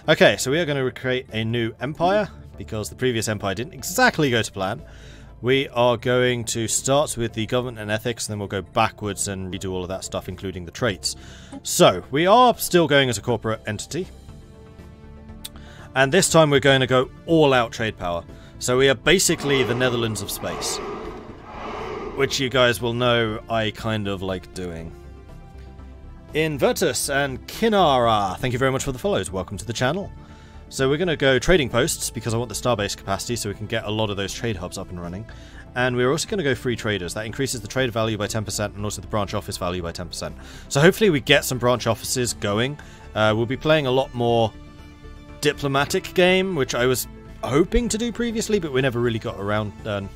Okay, so we are going to create a new empire, because the previous empire didn't exactly go to plan. We are going to start with the government and ethics, and then we'll go backwards and redo all of that stuff, including the traits. So, we are still going as a corporate entity. And this time we're going to go all-out trade power. So we are basically the Netherlands of space. Which you guys will know I kind of like doing. Invertus and Kinara, thank you very much for the follows. Welcome to the channel. So we're going to go trading posts because I want the starbase capacity so we can get a lot of those trade hubs up and running. And we're also going to go free traders. That increases the trade value by 10% and also the branch office value by 10%. So hopefully we get some branch offices going. We'll be playing a lot more diplomatic game, which I was hoping to do previously, but we never really got around,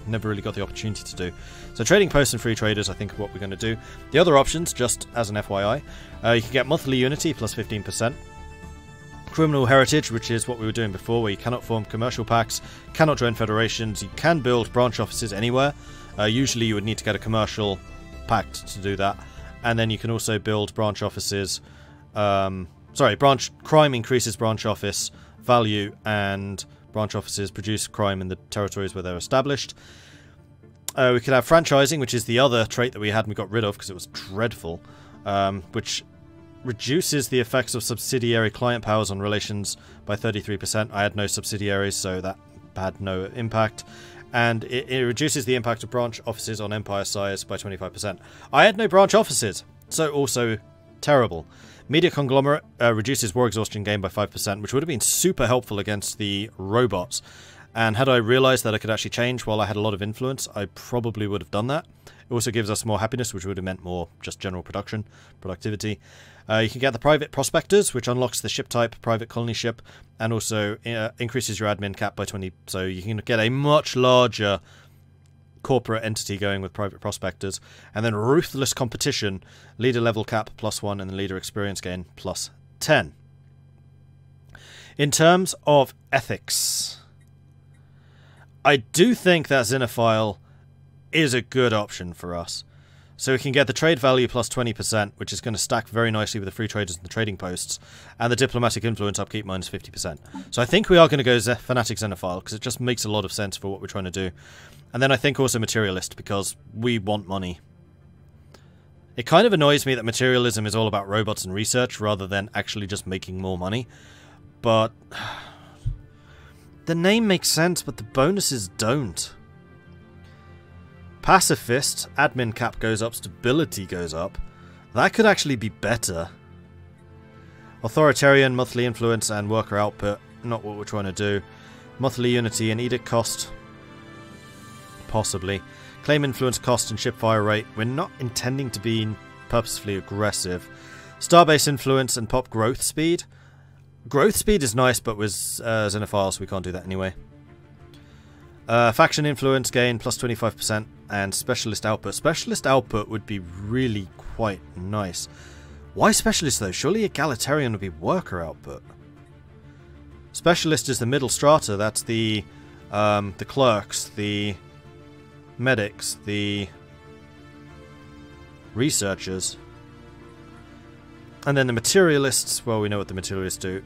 never really got the opportunity to do. So trading posts and free traders, I think, are what we're going to do. The other options, just as an FYI, you can get monthly unity plus 15%. Criminal heritage, which is what we were doing before, where you cannot form commercial pacts, cannot join federations, you can build branch offices anywhere. Usually you would need to get a commercial pact to do that. And then you can also build branch offices, crime increases branch office value, and branch offices produce crime in the territories where they're established. We could have franchising, which is the other trait that we had and we got rid of because it was dreadful, which reduces the effects of subsidiary client powers on relations by 33%. I had no subsidiaries, so that had no impact. And it reduces the impact of branch offices on empire size by 25%. I had no branch offices, so also terrible. Media conglomerate reduces war exhaustion gain by 5%, which would have been super helpful against the robots. And had I realized that I could actually change while I had a lot of influence, I probably would have done that. It also gives us more happiness, which would have meant more just general productivity. You can get the private prospectors, which unlocks the ship type, private colony ship, and also increases your admin cap by 20. So you can get a much larger corporate entity going with private prospectors. And then ruthless competition, leader level cap +1, and then leader experience gain +10. In terms of ethics, I do think that Xenophile is a good option for us. So we can get the trade value +20%, which is going to stack very nicely with the free traders and the trading posts, and the diplomatic influence upkeep -50%. So I think we are going to go Fanatic Xenophile, because it just makes a lot of sense for what we're trying to do. And then I think also Materialist, because we want money. It kind of annoys me that materialism is all about robots and research, rather than actually just making more money. But the name makes sense, but the bonuses don't. Pacifist, admin cap goes up, stability goes up. That could actually be better. Authoritarian, monthly influence, and worker output, not what we're trying to do. Monthly unity and edict cost, possibly. Claim influence cost and ship fire rate, we're not intending to be purposefully aggressive. Starbase influence and pop growth speed. Growth speed is nice, but with Xenophile, so we can't do that anyway. Faction influence gain +25%, and specialist output. Specialist output would be really quite nice. Why specialist though? Surely egalitarian would be worker output. Specialist is the middle strata. That's the clerks, the medics, the researchers, and then the materialists. Well, we know what the materialists do.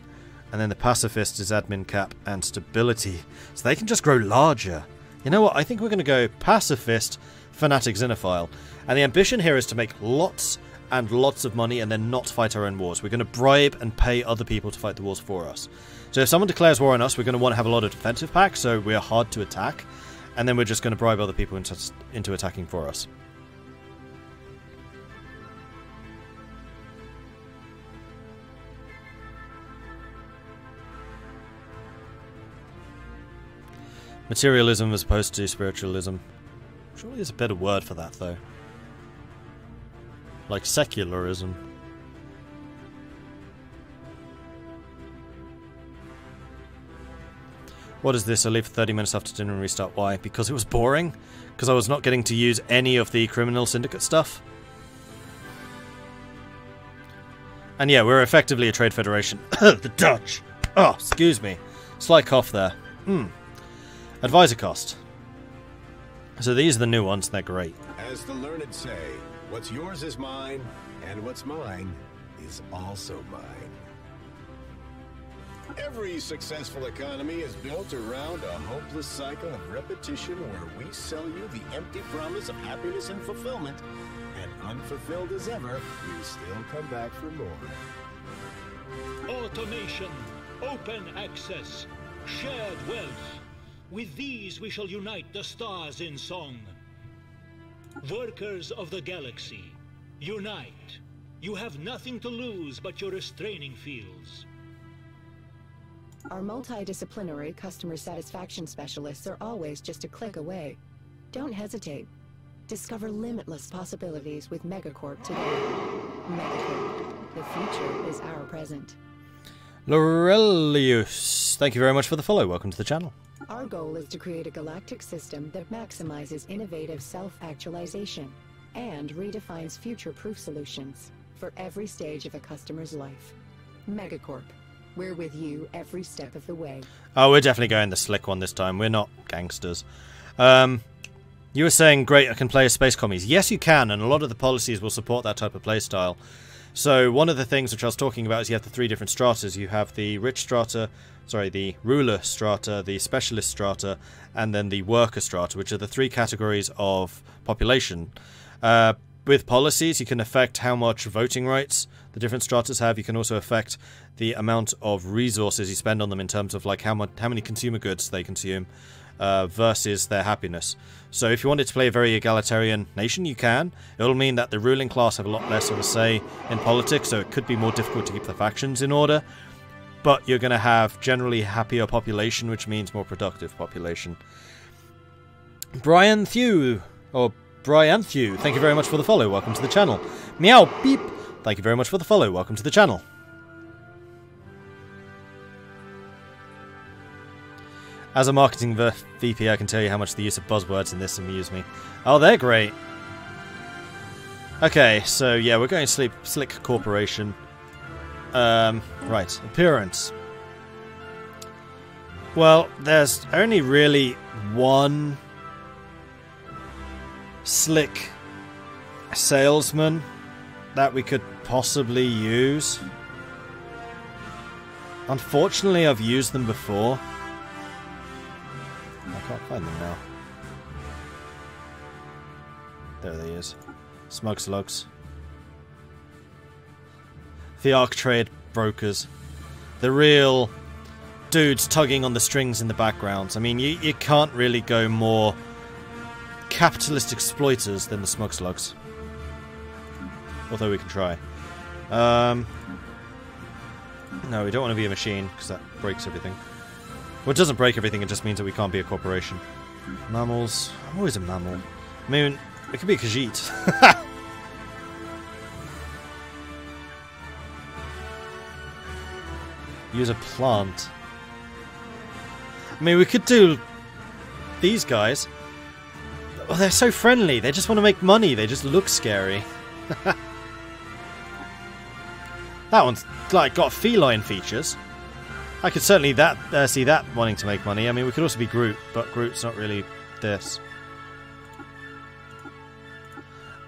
And then the pacifist is admin cap and stability. So they can just grow larger. You know what? I think we're going to go pacifist, fanatic, xenophile. And the ambition here is to make lots and lots of money and then not fight our own wars. We're going to bribe and pay other people to fight the wars for us. So if someone declares war on us, we're going to want to have a lot of defensive packs, so we're hard to attack. And then we're just going to bribe other people into attacking for us. Materialism as opposed to spiritualism. Surely there's a better word for that, though. Like secularism. What is this? I leave for 30 minutes after dinner and restart. Why? Because it was boring? Because I was not getting to use any of the Criminal Syndicate stuff? And yeah, we're effectively a trade federation. The Dutch! Oh, excuse me. Slight cough there. Advisor cost. So these are the new ones, they're great. As the learned say, what's yours is mine, and what's mine is also mine. Every successful economy is built around a hopeless cycle of repetition where we sell you the empty promise of happiness and fulfillment, and unfulfilled as ever, we still come back for more. Automation, open access, shared wealth. With these we shall unite the stars in song. Workers of the galaxy, unite. You have nothing to lose but your restraining fields. Our multidisciplinary customer satisfaction specialists are always just a click away. Don't hesitate. Discover limitless possibilities with MegaCorp today. MegaCorp. The future is our present. Laurelius, thank you very much for the follow. Welcome to the channel. Our goal is to create a galactic system that maximizes innovative self-actualization and redefines future-proof solutions for every stage of a customer's life. MegaCorp. We're with you every step of the way. Oh, we're definitely going the slick one this time. We're not gangsters. You were saying, great, I can play as space commies. Yes, you can, and a lot of the policies will support that type of playstyle. So one of the things which I was talking about is you have the three different stratas. You have the rich strata, sorry, the ruler strata, the specialist strata, and then the worker strata, which are the three categories of population. With policies, you can affect how much voting rights the different stratas have. You can also affect the amount of resources you spend on them in terms of like how many consumer goods they consume versus their happiness. So if you wanted to play a very egalitarian nation, you can. It'll mean that the ruling class have a lot less of a say in politics, so it could be more difficult to keep the factions in order. But you're going to have generally happier population, which means more productive population. Brian Thew, thank you very much for the follow. Welcome to the channel. Meow Beep, thank you very much for the follow. Welcome to the channel. As a marketing VP, I can tell you how much the use of buzzwords in this amuse me. Oh, they're great. Okay, so yeah, we're going Slick Corporation. Right, appearance. Well, there's only really one slick salesman that we could possibly use. Unfortunately, I've used them before. I can't find them now. There they is. Smug slugs. The Arc Trade brokers. The real dudes tugging on the strings in the background. I mean, you can't really go more capitalist exploiters than the smug slugs. Although we can try. No, we don't want to be a machine, because that breaks everything. Well, it doesn't break everything, it just means that we can't be a corporation. Mammals. I'm always a mammal. I mean, it could be a Khajiit. Use a plant. I mean, we could do these guys. Oh, they're so friendly. They just want to make money. They just look scary. That one's like got feline features. I could certainly see that wanting to make money. I mean, we could also be Groot, but Groot's not really this.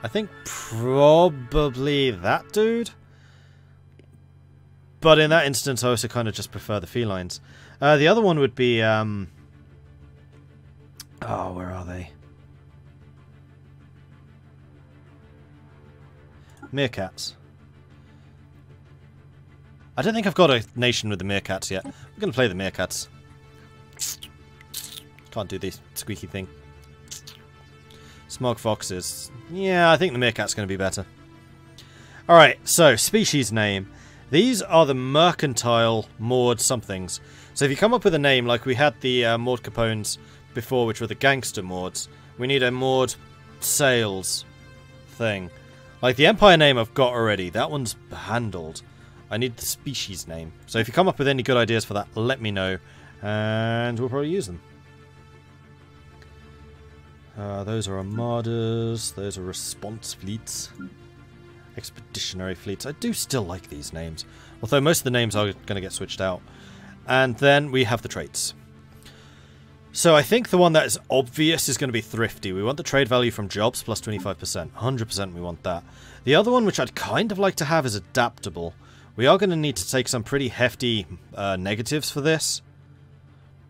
I think probably that dude. But in that instance, I also kind of just prefer the felines. The other one would be... oh, where are they? Meerkats. I don't think I've got a nation with the meerkats yet. We're going to play the meerkats. Can't do the squeaky thing. Smog foxes. Yeah, I think the meerkat's going to be better. Alright, so, species name. These are the mercantile Mord somethings. So if you come up with a name, like we had the Mord Capones before, which were the gangster Mords, we need a Mord sales thing. Like the Empire name I've got already. That one's handled. I need the species name. So if you come up with any good ideas for that, let me know. And we'll probably use them. Those are armadas. Those are response fleets. Expeditionary fleets. I do still like these names. Although most of the names are going to get switched out. And then we have the traits. So I think the one that is obvious is going to be thrifty. We want the trade value from jobs plus 25%. 100% we want that. The other one, which I'd kind of like to have, is adaptable. We are going to need to take some pretty hefty negatives for this.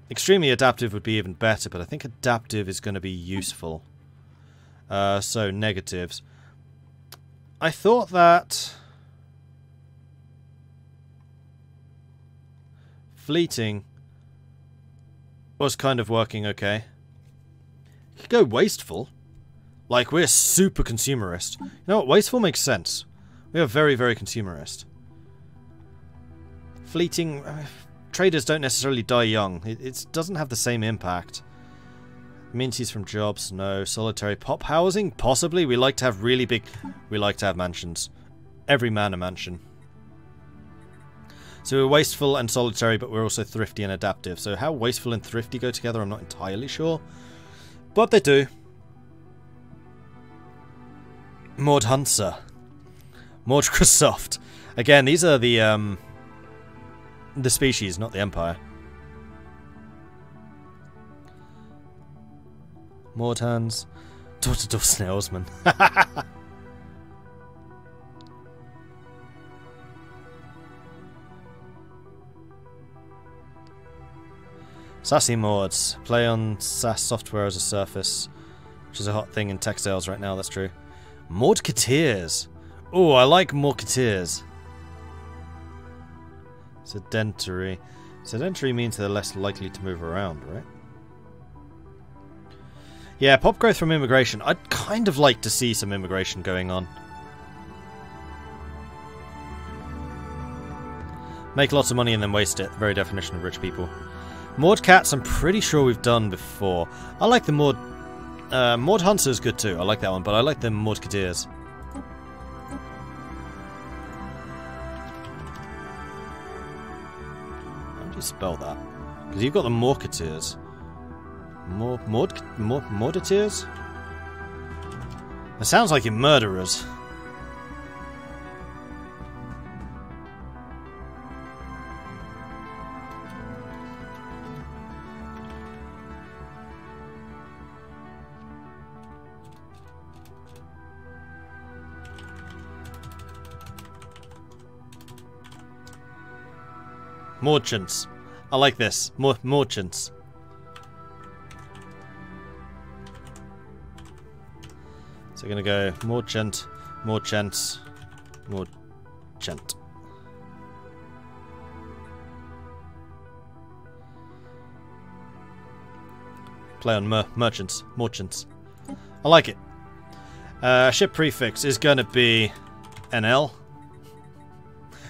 Extremely adaptive would be even better, but I think adaptive is going to be useful. So, negatives. I thought that fleeting was kind of working okay. You could go wasteful. Like, we're super consumerist. You know what? Wasteful makes sense. We are very, very consumerist. Fleeting... traders don't necessarily die young. It doesn't have the same impact. Minties from jobs, no. Solitary pop housing, possibly. We like to have really big... We like to have mansions. Every man a mansion. So we're wasteful and solitary, but we're also thrifty and adaptive. So how wasteful and thrifty go together, I'm not entirely sure. But they do. Mordhunter. Mordcrosoft. Again, these are the species, not the empire. Mordhans. Door-to-door snailsman. Sassy Mords. Play on SaaS software as a surface, which is a hot thing in tech sales right now, that's true. Mordketeers. Oh, I like Mordketeers. Sedentary. Sedentary means they're less likely to move around, right? Yeah, pop growth from immigration. I'd kind of like to see some immigration going on. Make lots of money and then waste it. The very definition of rich people. Mord cats, I'm pretty sure we've done before. I like the Mord... Mord Hunter is good too. I like that one, but I like the Mordketeers. How do you spell that? Because you've got the Mordketeers. Mordeteers? It sounds like you're murderers. Merchants. I like this. Merchants. So we're going to go merchant, merchants, merchant. Play on merchants, merchants. I like it. Ship prefix is going to be NL.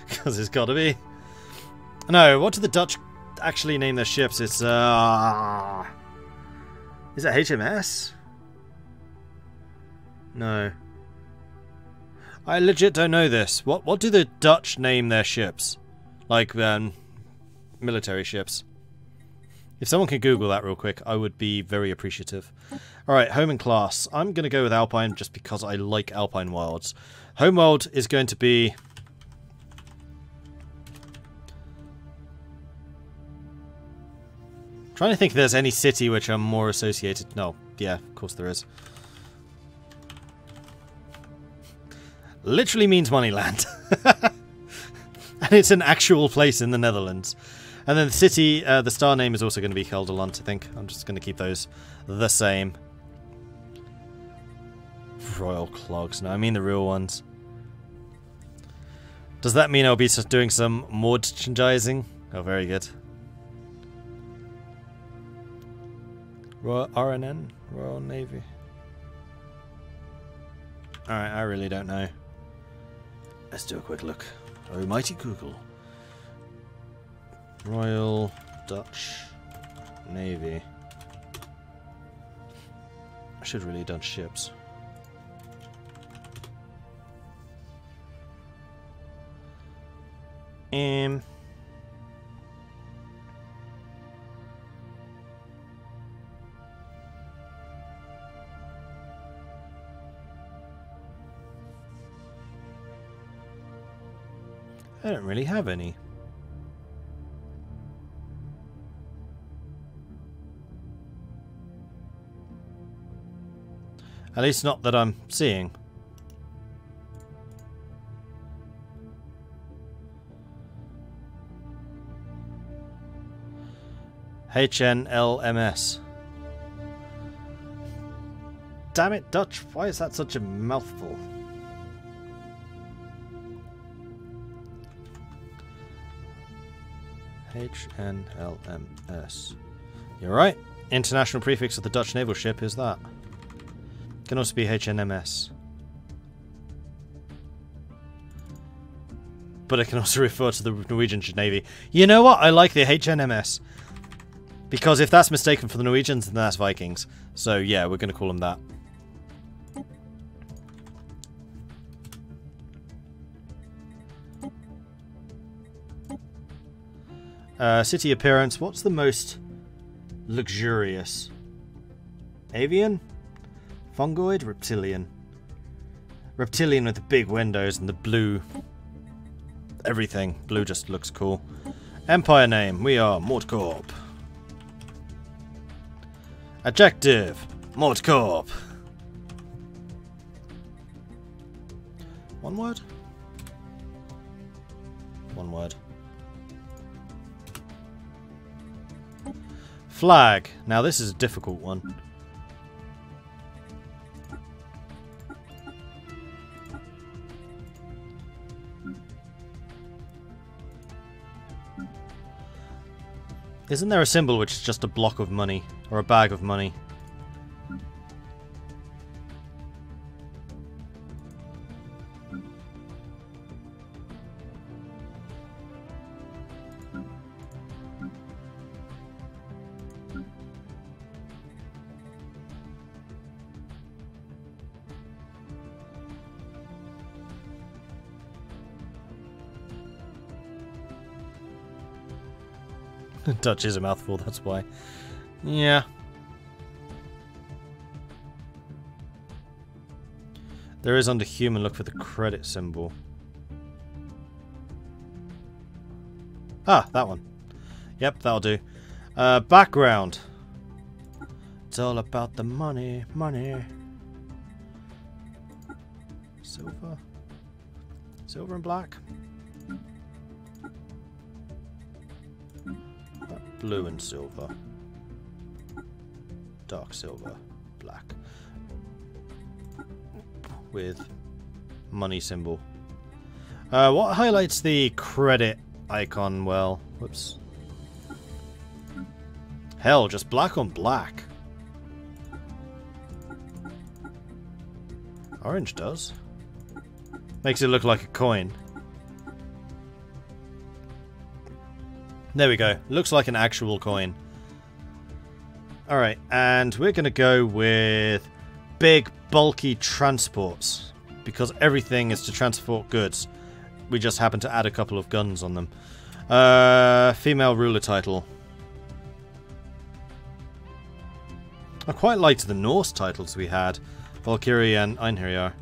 Because it's got to be. No, what do the Dutch actually name their ships? It's, is it HMS? No. I legit don't know this. What do the Dutch name their ships? Like, military ships. If someone can Google that real quick, I would be very appreciative. Alright, home and class. I'm going to go with Alpine just because I like Alpine worlds. Homeworld is going to be... Trying to think if there's any city which I'm more associated... No, yeah, of course there is. Literally means Moneyland. And it's an actual place in the Netherlands. And then the city, the star name is also going to be Gelderland, I think. I'm just going to keep those the same. Royal clogs. No, I mean the real ones. Does that mean I'll be doing some merchandising? Oh, very good. Royal RNN? Royal Navy. Alright, I really don't know. Let's do a quick look. Oh, mighty Google. Royal Dutch Navy. I should really have done ships. I don't really have any. At least not that I'm seeing. HNLMS. Damn it, Dutch, why is that such a mouthful? HNLMS. You're right. International prefix of the Dutch naval ship is that. Can also be HNMS. But it can also refer to the Norwegian Navy. You know what? I like the HNMS. Because if that's mistaken for the Norwegians, then that's Vikings. So yeah, we're going to call them that. City appearance. What's the most luxurious? Avian? Fungoid? Reptilian? Reptilian with the big windows and the blue. Everything. Blue just looks cool. Empire name. We are MordCorp. Adjective. MordCorp. One word? One word. Flag. Now this is a difficult one. Isn't there a symbol which is just a block of money? Or a bag of money? Dutch is a mouthful, that's why. Yeah. There is under human, look for the credit symbol. Ah, that one. Yep, that'll do. Background. It's all about the money, money. Silver. Silver and black. Blue and silver. Dark silver. Black. With money symbol. What highlights the credit icon well? Whoops. Hell, just black on black. Orange does. Makes it look like a coin. There we go. Looks like an actual coin. Alright, and we're going to go with big, bulky transports. Because everything is to transport goods. We just happen to add a couple of guns on them. Female ruler title. I quite liked the Norse titles we had. Valkyrie and Einherjar.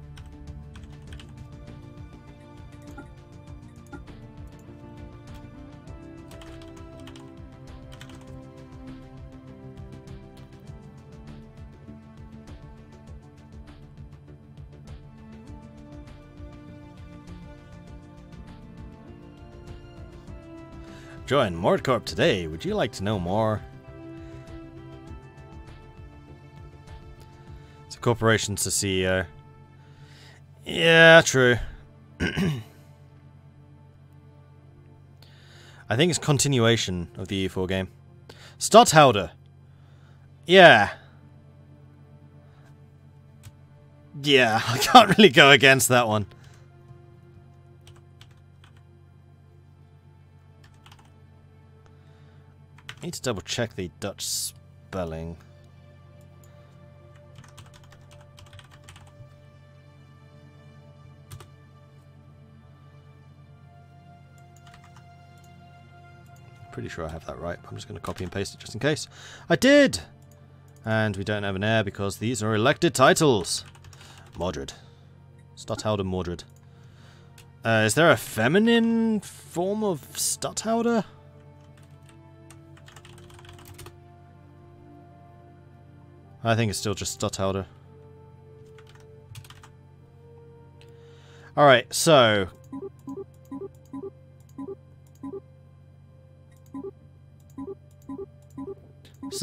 Join MordCorp today. Would you like to know more? It's a corporation's the CEO. Yeah, true. I think it's continuation of the E4 game. Stadtholder. Yeah. Yeah, I can't really go against that one. I need to double check the Dutch spelling. Pretty sure I have that right, but I'm just going to copy and paste it just in case. I did! And we don't have an heir because these are elected titles. Mordred. Stadtholder Mordred. Is there a feminine form of Stadtholder? I think it's still just Stadtholder. Alright, so...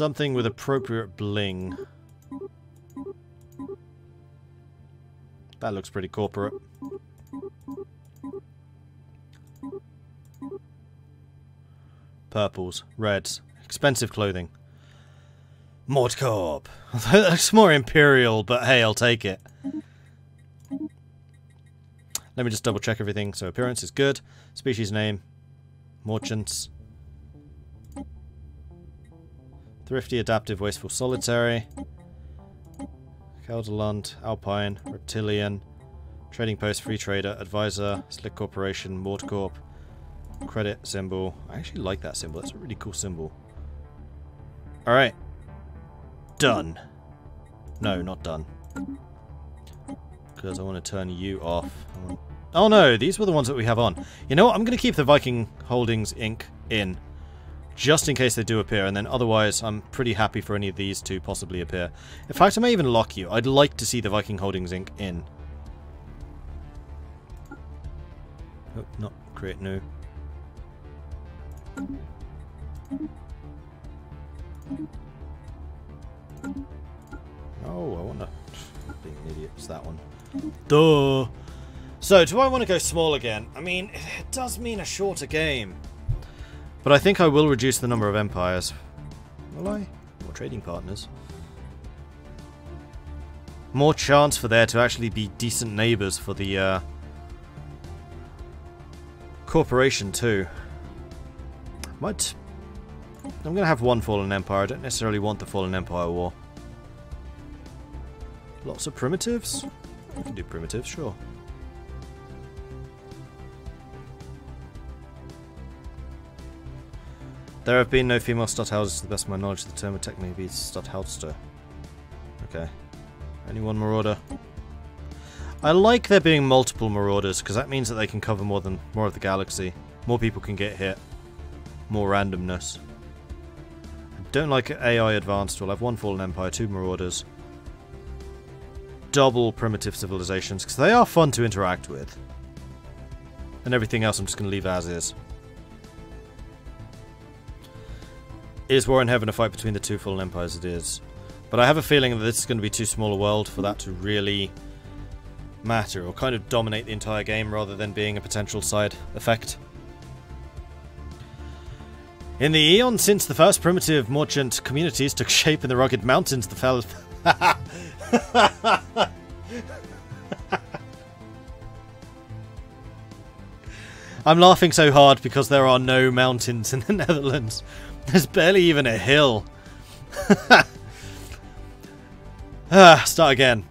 something with appropriate bling. That looks pretty corporate. Purples, reds, expensive clothing. MordCorp. That looks more imperial, but hey, I'll take it. Let me just double check everything. So appearance is good. Species name. Merchants. Thrifty, adaptive, wasteful, solitary. Kelderland, Alpine, Reptilian. Trading post, free trader, advisor, Slick Corporation, MordCorp. Credit symbol. I actually like that symbol. That's a really cool symbol. Alright. Done. No, not done. Because I want to turn you off. Oh no, these were the ones that we have on. You know what? I'm going to keep the Viking Holdings Inc. in. Just in case they do appear, and then otherwise I'm pretty happy for any of these to possibly appear. In fact, I may even lock you. I'd like to see the Viking Holdings Inc. in. Oh, not create new. Oh, I want to... Being an idiot, it's that one. Duh! So, do I want to go small again? I mean, it does mean a shorter game. But I think I will reduce the number of empires. Will I? More trading partners. More chance for there to actually be decent neighbours for the corporation too. I'm going to have one Fallen Empire. I don't necessarily want the Fallen Empire War. Lots of primitives? We can do primitives, sure. There have been no female stadtholders to the best of my knowledge. The term would technically be stadtholster. Okay. Only one marauder. I like there being multiple marauders, because that means that they can cover more of the galaxy. More people can get hit. More randomness. I don't like AI advanced. We'll have one Fallen Empire, 2 marauders. Double primitive civilizations, because they are fun to interact with. And everything else I'm just going to leave as is. Is War in Heaven a fight between the 2 Fallen Empires? It is. But I have a feeling that this is going to be too small a world for that to really matter, or kind of dominate the entire game rather than being a potential side effect. In the eon since the first primitive merchant communities took shape in the rugged mountains, the fell... I'm laughing so hard because there are no mountains in the Netherlands. There's barely even a hill. Start again.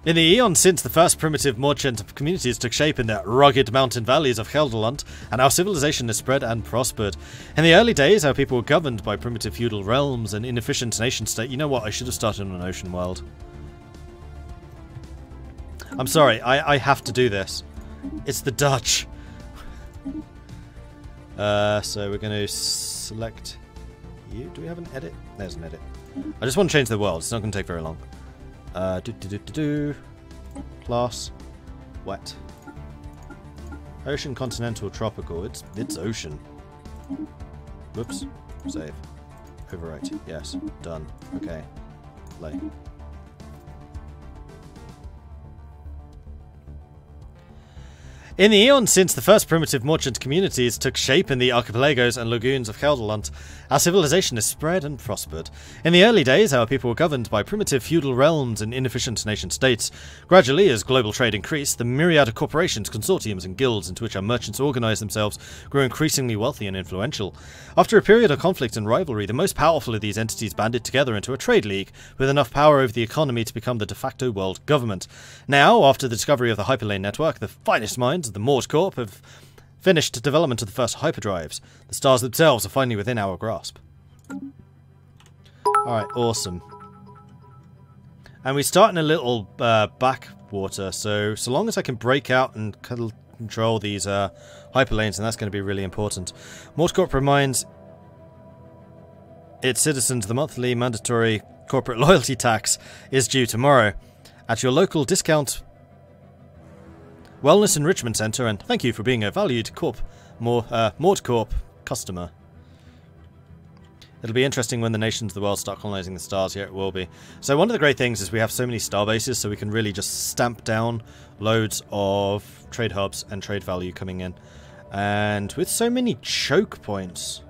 In the eon since the first primitive merchant communities took shape in the rugged mountain valleys of Gelderland, and our civilization has spread and prospered. In the early days, our people were governed by primitive feudal realms and inefficient nation-state. You know what? I should have started on an ocean world. I'm sorry. I have to do this. It's the Dutch. So we're going to select you. Do we have an edit? There's an edit. I just want to change the world. It's not going to take very long. Class. Wet. Ocean, continental, tropical. It's ocean. Whoops. Save. Overwrite. Yes. Done. Okay. Play. In the eon since the first primitive merchant communities took shape in the archipelagos and lagoons of Gelderland, our civilization has spread and prospered. In the early days, our people were governed by primitive feudal realms and inefficient nation-states. Gradually, as global trade increased, the myriad of corporations, consortiums, and guilds into which our merchants organized themselves grew increasingly wealthy and influential. After a period of conflict and rivalry, the most powerful of these entities banded together into a trade league, with enough power over the economy to become the de facto world government. Now, after the discovery of the hyperlane network, the finest minds of the MordCorp have finished development of the first hyperdrives. The stars themselves are finally within our grasp. Alright, awesome. And we start in a little backwater, so long as I can break out and control these hyperlanes, and that's going to be really important. MordCorp reminds its citizens the monthly mandatory corporate loyalty tax is due tomorrow at your local discount Wellness Enrichment Center, and thank you for being a valued MordCorp customer. It'll be interesting when the nations of the world start colonizing the stars. Here it will be. So one of the great things is we have so many star bases, so we can really just stamp down loads of trade hubs and trade value coming in. And with so many choke points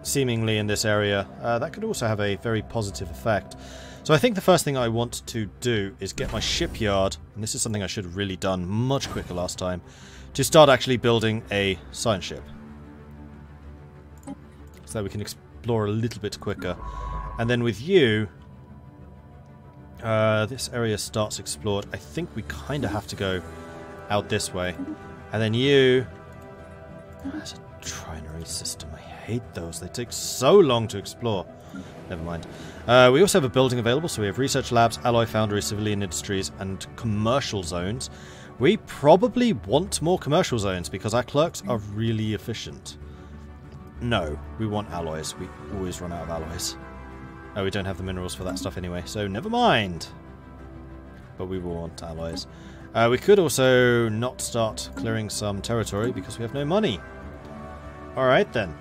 seemingly in this area, that could also have a very positive effect. So I think the first thing I want to do is get my shipyard, and this is something I should have really done much quicker last time, to start actually building a science ship. So that we can explore a little bit quicker. And then with you, this area starts explored. I think we kind of have to go out this way. And then you... There's a trinary system. I hate those. They take so long to explore. Never mind. We also have a building available, so we have research labs, alloy foundry, civilian industries, and commercial zones. We probably want more commercial zones because our clerks are really efficient. No, we want alloys. We always run out of alloys. Oh, we don't have the minerals for that stuff anyway, so never mind. But we will want alloys. We could also not start clearing some territory because we have no money. Alright then.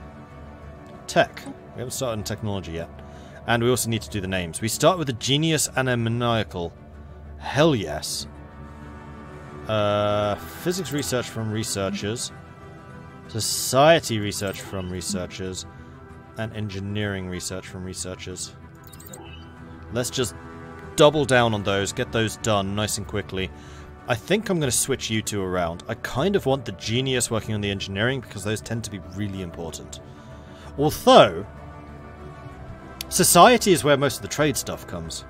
Tech. We haven't started on technology yet. And we also need to do the names. We start with a genius and a maniacal. Hell yes. Physics research from researchers. Society research from researchers. And engineering research from researchers. Let's just double down on those. Get those done nice and quickly. I think I'm going to switch you two around. I kind of want the genius working on the engineering because those tend to be really important. Although, society is where most of the trade stuff comes.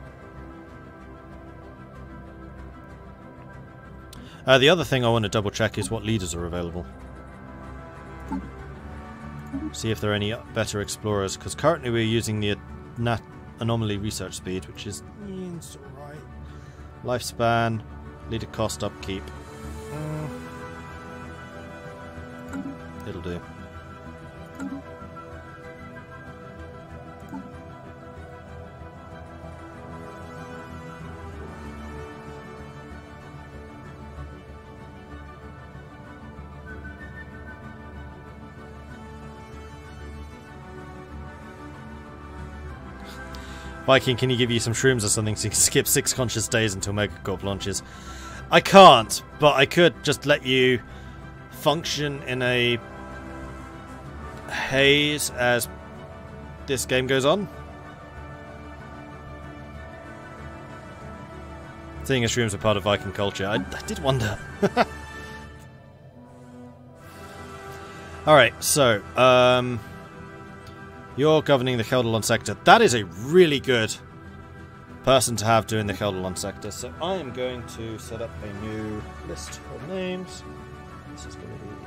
The other thing I want to double check is what leaders are available. See if there are any better explorers, because currently we're using the anomaly research speed, which is it's alright. Lifespan, leader cost, upkeep. It'll do. Viking, can you give you some shrooms or something so you can skip 6 conscious days until MegaCorp launches? I can't, but I could just let you function in a haze as this game goes on. Seeing as shrooms are part of Viking culture, I did wonder. Alright, so, you're governing the Keldalon sector. That is a really good person to have doing the Keldalon sector. So I am going to set up a new list of names. This is going to be